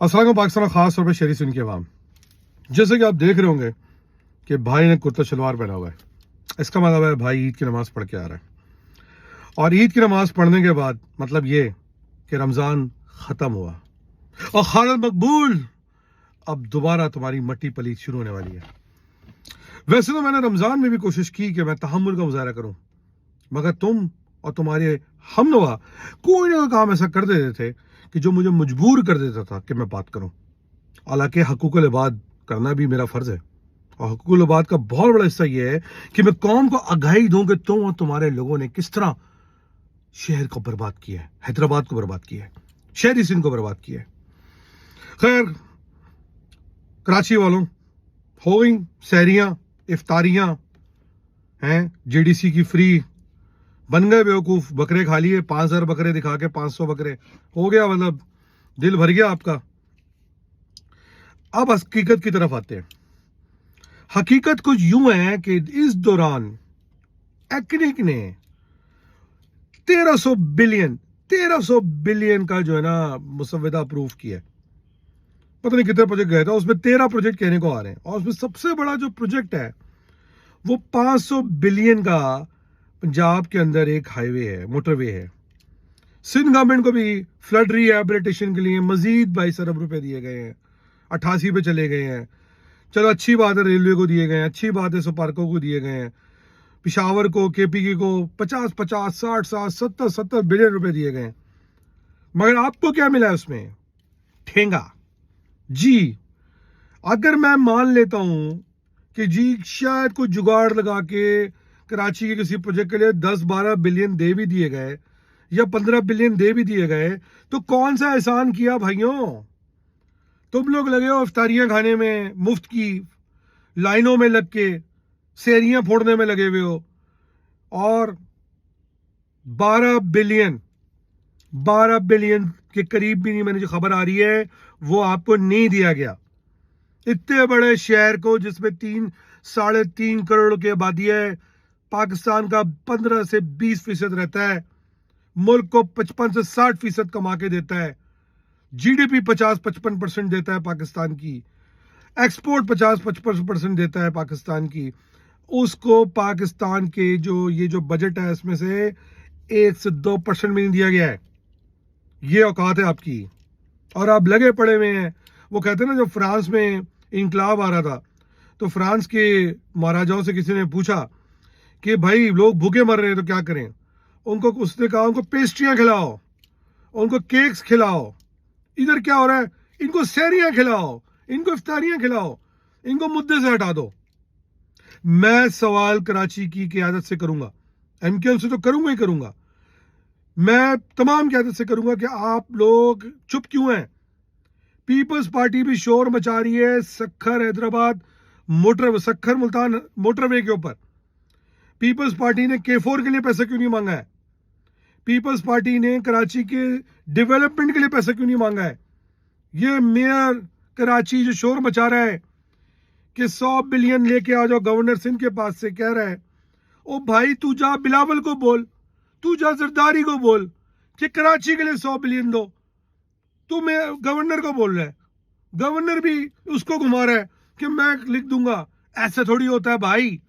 अस्सलाम पाकिस्तान, खास तौर पर शहरी सुन के अवाम, जैसे कि आप देख रहे होंगे कि भाई ने कुर्ता शलवार पहना हुआ है। इसका मतलब है भाई ईद की नमाज पढ़ के आ रहा है, और ईद की नमाज पढ़ने के बाद मतलब ये कि रमज़ान ख़त्म हुआ और खालिद मकबूल अब दोबारा तुम्हारी मट्टी पलीत शुरू होने वाली है। वैसे तो मैंने रमज़ान में भी कोशिश की कि मैं तहम्मुल का मुजाहरा करूं, मगर तुम और तुम्हारे हमनवा कोई ना कोई काम ऐसा कर देते थे कि जो मुझे मजबूर कर देता था कि मैं बात करूं। हालांकि हकूकुल इबाद करना भी मेरा फर्ज है, और हकूकुल इबाद का बहुत बड़ा हिस्सा यह है कि मैं कौम को आगाही दूं कि तुम और तुम्हारे लोगों ने किस तरह शहर को बर्बाद किया है, हैदराबाद को बर्बाद किया है, शहरी सिंध को बर्बाद किया है। खैर, कराची वालों, हो गई सहरियां, इफ्तारियां हैं, जीडीसी की फ्री, बन गए बेवकूफ, बकरे खा लिए, 5,000 बकरे दिखा के 500 बकरे हो गया, मतलब दिल भर गया आपका। अब हकीकत की तरफ आते हैं। हकीकत कुछ यूं है कि इस दौरान एक्निक ने 1300 बिलियन का जो है ना मुसव्वदा अप्रूव किया है। पता नहीं कितने प्रोजेक्ट गए थे, उसमें 13 प्रोजेक्ट कहने को आ रहे हैं, और उसमें सबसे बड़ा जो प्रोजेक्ट है वो 500 बिलियन का पंजाब के अंदर एक हाईवे है, मोटरवे है। सिंध गवर्नमेंट को भी फ्लड रिहेबिलिटेशन के लिए मजीद 22 अरब रुपए दिए गए हैं, 88 पे चले गए हैं। चलो अच्छी बात है, रेलवे को दिए गए हैं, अच्छी बात है, सुपार्को को दिए गए हैं, पिशावर को, केपीके को 50-50, 60-60, 70-70 बिलियन रुपए दिए गए हैं। मगर आपको क्या मिला है उसमें? ठेंगा। जी, अगर मैं मान लेता हूं कि जी शायद कोई जुगाड़ लगा के कराची के किसी प्रोजेक्ट के लिए 10-12 बिलियन दे भी दिए गए या 15 बिलियन दे भी दिए गए, तो कौन सा एहसान किया भाइयों? तुम लोग लगे हो इफ्तारियां खाने में, मुफ्त की लाइनों में लग के सेरियां फोड़ने में लगे हुए हो, और 12 बिलियन के करीब भी नहीं, मैंने जो खबर आ रही है वो आपको नहीं दिया गया। इतने बड़े शहर को जिसमें 3-3.5 करोड़ की आबादी है, पाकिस्तान का 15 से 20% रहता है, मुल्क को 55 से 60% कमा के देता है, जीडीपी 50-55% देता है पाकिस्तान की, एक्सपोर्ट 50-55% देता है पाकिस्तान की, उसको पाकिस्तान के जो बजट है इसमें से 1 से 2% भी नहीं दिया गया है। ये औकात है आपकी, और आप लगे पड़े हुए हैं। वो कहते हैं ना, जब फ्रांस में इनकलाब आ रहा था तो फ्रांस के महाराजाओं से किसी ने पूछा कि भाई लोग भूखे मर रहे हैं तो क्या करें, उनको उसने कहा उनको पेस्ट्रियां खिलाओ, उनको केक्स खिलाओ। इधर क्या हो रहा है? इनको सहरियां खिलाओ, इनको इफ्तारियां खिलाओ, इनको मुद्दे से हटा दो। मैं सवाल कराची की क़यादत से करूंगा, एमकेएम से तो करूंगा ही करूंगा, मैं तमाम क़यादत से करूंगा कि आप लोग चुप क्यों हैं? पीपल्स पार्टी भी शोर मचा रही है सक्खर हैदराबाद सक्खर मुल्तान मोटरवे के ऊपर। पीपल्स पार्टी ने K4 के लिए पैसा क्यों नहीं मांगा है? पीपल्स पार्टी ने कराची के डेवलपमेंट के लिए पैसा क्यों नहीं मांगा है? ये मेयर कराची जो शोर मचा रहा है कि 100 बिलियन लेके आ जाओ गवर्नर सिंध के पास से, कह रहा है ओ भाई तू जा बिलावल को बोल, तू जा जरदारी को बोल कि कराची के लिए 100 बिलियन दो। तू मैं गवर्नर को बोल रहा है, गवर्नर भी उसको घुमा रहा है कि मैं लिख दूंगा। ऐसा थोड़ी होता है भाई।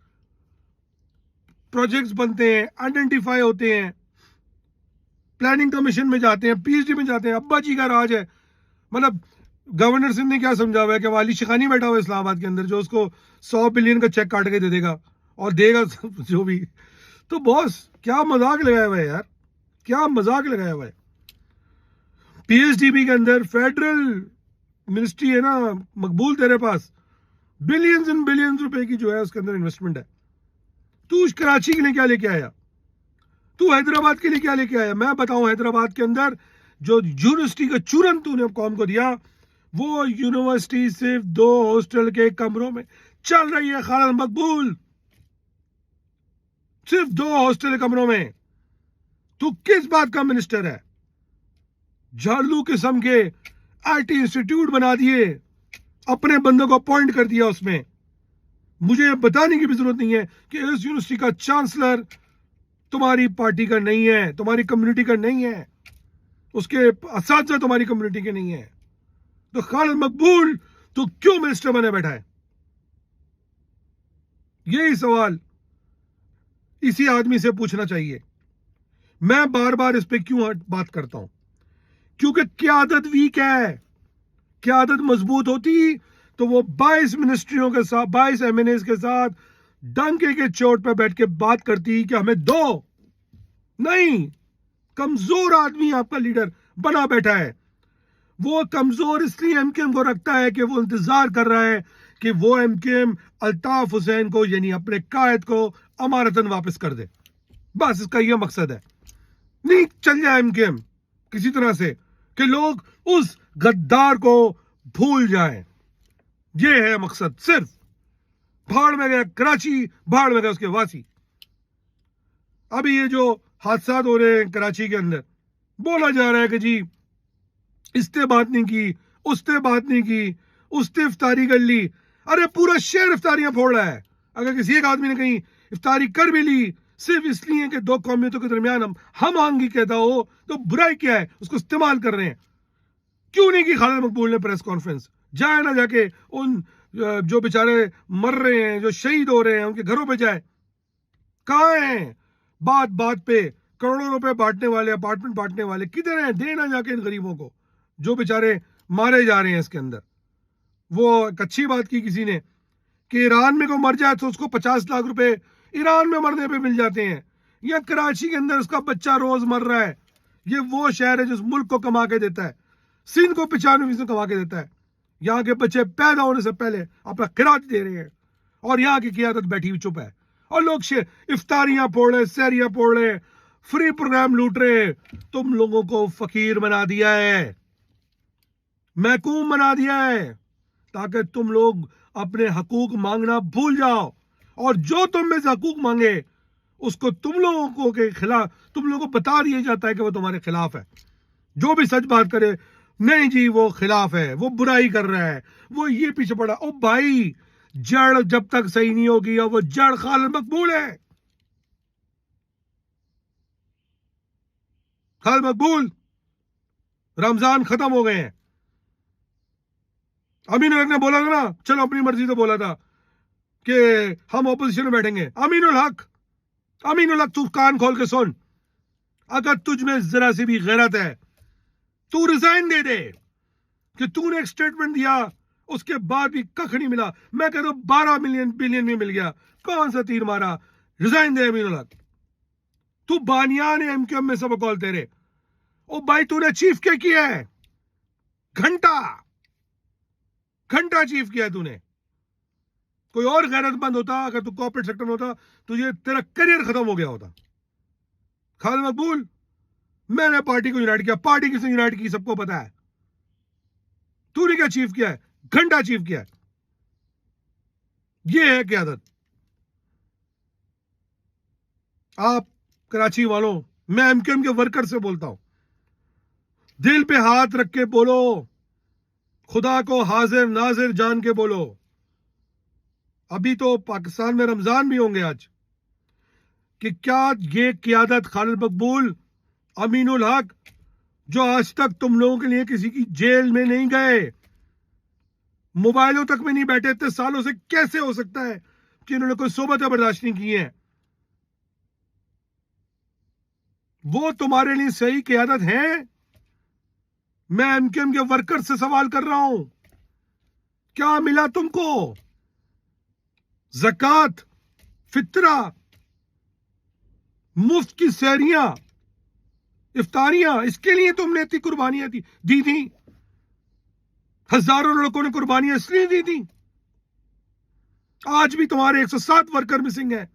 प्रोजेक्ट्स बनते हैं, आइडेंटिफाई होते हैं, प्लानिंग कमीशन में जाते हैं, पीएचडी में जाते हैं। अब्बा जी का राज है। मतलब गवर्नर सिंह ने क्या समझा हुआ है कि वाली शिखानी बैठा हुआ है इस्लामाबाद के अंदर, जो उसको 100 बिलियन का चेक काट के दे देगा और देगा जो भी। तो बॉस क्या मजाक लगाया हुआ है यार, क्या मजाक लगाया हुआ है। पीएचडीबी के अंदर फेडरल मिनिस्ट्री है ना मकबूल, तेरे पास बिलियंस एंड बिलियंस रुपए की जो है उसके अंदर इन्वेस्टमेंट है। तू उस कराची के लिए क्या लेके आया? तू हैदराबाद के लिए क्या लेके आया? मैं बताऊं, हैदराबाद के अंदर जो यूनिवर्सिटी का चूरन तूने कौम को दिया, वो यूनिवर्सिटी सिर्फ 2 हॉस्टल के कमरों में चल रही है। खालिद मकबूल, सिर्फ 2 हॉस्टल के कमरों में। तू किस बात का मिनिस्टर है? झाड़ू किस्म के आईटी इंस्टीट्यूट बना दिए, अपने बंदों को अपॉइंट कर दिया उसमें। मुझे बताने की भी जरूरत नहीं है कि इस यूनिवर्सिटी का चांसलर तुम्हारी पार्टी का नहीं है, तुम्हारी कम्युनिटी का नहीं है, उसके असातिज़ा तुम्हारी कम्युनिटी के नहीं है। तो खालिद मकबूल तो क्यों मिनिस्टर बने बैठा है? यही सवाल इसी आदमी से पूछना चाहिए। मैं बार बार इस पे क्यों बात करता हूं? क्योंकि क्यादत वीक है। क्यादत मजबूत होती तो वो 22 मिनिस्ट्रियों के साथ, 22 एमएनएस के साथ डंके के चोट पर बैठ के बात करती कि हमें दो। नहीं, कमजोर आदमी आपका लीडर बना बैठा है। वो कमजोर इसलिए एमकेएम को रखता है कि वो इंतजार कर रहा है कि वो एमकेएम अल्ताफ हुसैन को, यानी अपने कायद को, अमानतन वापस कर दे। बस इसका यह मकसद है। नहीं चल जाए एमकेएम किसी तरह से कि लोग उस गद्दार को भूल जाएं। यह है मकसद। सिर्फ भाड़ में गया कराची, भाड़ में गया उसके वासी। अभी ये जो हादसा हो रहे हैं कराची के अंदर, बोला जा रहा है कि जी इसने बात नहीं की, उसने बात नहीं की, उसने इफ्तारी कर ली। अरे पूरा शहर इफ्तारियां फोड़ रहा है। अगर किसी एक आदमी ने कहीं इफ्तारी कर भी ली सिर्फ इसलिए कि दो कौमियतों के दरमियान हम आंगी कहता हो, तो बुराई क्या है? उसको इस्तेमाल कर रहे हैं। क्यों नहीं की खालिद मकबूल ने प्रेस कॉन्फ्रेंस? जाए ना जाके उन जो बेचारे मर रहे हैं, जो शहीद हो रहे हैं, उनके घरों पे जाए। कहां हैं? बात बात पे करोड़ों रुपए बांटने वाले, अपार्टमेंट बांटने वाले किधर हैं? देना जाके इन गरीबों को जो बेचारे मारे जा रहे हैं इसके अंदर। वो एक अच्छी बात की किसी ने कि ईरान में कोई मर जाए तो उसको 50 लाख रुपए ईरान में मरने पे मिल जाते हैं। या कराची के अंदर उसका बच्चा रोज मर रहा है। ये वो शहर है जिस मुल्क को कमा के देता है। सिंध को 95% कमा के देता है। यहाँ के बच्चे पैदा होने से पहले अपना किराया दे रहे हैं और यहाँ की क़ियादत बैठी हुई चुप है। और लोग इफ्तारियां फोड़ रहे, सहरियां फोड़ रहे, फ्री प्रोग्राम लूट रहे। तुम लोगों को फकीर बना दिया है, महकूम बना दिया है, ताकि तुम लोग अपने हकूक मांगना भूल जाओ। और जो तुम में से हकूक मांगे उसको तुम लोगों को के खिलाफ, तुम लोगों को बता दिया जाता है कि वो तुम्हारे खिलाफ है। जो भी सच बात करे, नहीं जी वो खिलाफ है, वो बुराई कर रहा है, वो ये पीछे पड़ा। ओ भाई, जड़ जब तक सही नहीं होगी और वो जड़ खालिद मकबूल है। खालिद मकबूल, रमजान खत्म हो गए हैं। अमीन उल हक ने बोला था ना, चलो अपनी मर्जी से बोला था कि हम ऑपोजिशन में बैठेंगे। अमीन उल हक, तू कान खोल के सुन। अगर तुझ में जरा सी भी गैरत है, तू रिजाइन दे दे। कि तूने एक स्टेटमेंट दिया, उसके बाद भी कख नहीं मिला। मैं कहता हूं 12 बिलियन में मिल गया। कौन सा तीर मारा? रिजाइन दे अमीन उल हक। तू बानियान है एमक्यूएम में सब कॉल तेरे। ओ भाई, तूने चीफ क्या किया है? घंटा चीफ किया तूने। कोई और गैरतमंद होता, अगर तू कॉर्पोरेट सेक्टर में होता, तुझे तेरा करियर खत्म हो गया होता। खालिद मकबूल, मैंने पार्टी को यूनाइट किया। पार्टी किसने यूनाइट की सबको पता है। तूने क्या चीफ किया है? घंटा चीफ किया है। यह है क़यादत। आप कराची वालों, मैं एमकेएम के वर्कर से बोलता हूं, दिल पे हाथ रख के बोलो, खुदा को हाजिर नाजिर जान के बोलो। अभी तो पाकिस्तान में रमजान भी होंगे आज, कि क्या ये क़यादत खालिद मकबूल, अमीन उल हक, जो आज तक तुम लोगों के लिए किसी की जेल में नहीं गए, मोबाइलों तक में नहीं बैठे इतने सालों से, कैसे हो सकता है कि इन्होंने कोई सोबतें बर्दाश्त नहीं की है? वो तुम्हारे लिए सही क़यादत है? मैं एमकेएम के वर्कर से सवाल कर रहा हूं, क्या मिला तुमको? ज़कात, फितरा, मुफ्त की सहरियां, इफ्तारियां, इसके लिए तुमने इतनी कुर्बानियां दी थी। हजारों लोगों ने कुर्बानियां इसलिए दी थी। आज भी तुम्हारे 107 वर्कर मिसिंग है,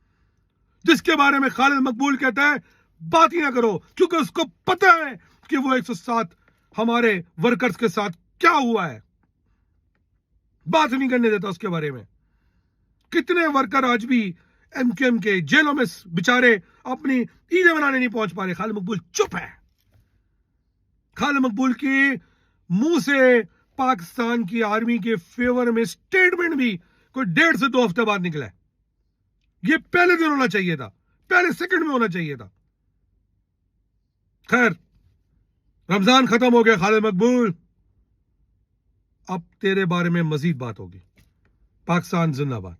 जिसके बारे में खालिद मकबूल कहता है बात ही ना करो, क्योंकि उसको पता है कि वो 107 हमारे वर्कर्स के साथ क्या हुआ है। बात नहीं करने देता उसके बारे में। कितने वर्कर आज भी एमकेएम के जेलों में बेचारे अपनी ईदें मनाने नहीं पहुंच पा रहे। खालिद मकबूल चुप है। खालिद मकबूल के मुंह से पाकिस्तान की आर्मी के फेवर में स्टेटमेंट भी कोई 1.5 से 2 हफ्ते बाद निकला है। ये पहले दिन होना चाहिए था, पहले सेकंड में होना चाहिए था। खैर, रमजान खत्म हो गया खालिद मकबूल, अब तेरे बारे में मजीद बात होगी। पाकिस्तान जिंदाबाद।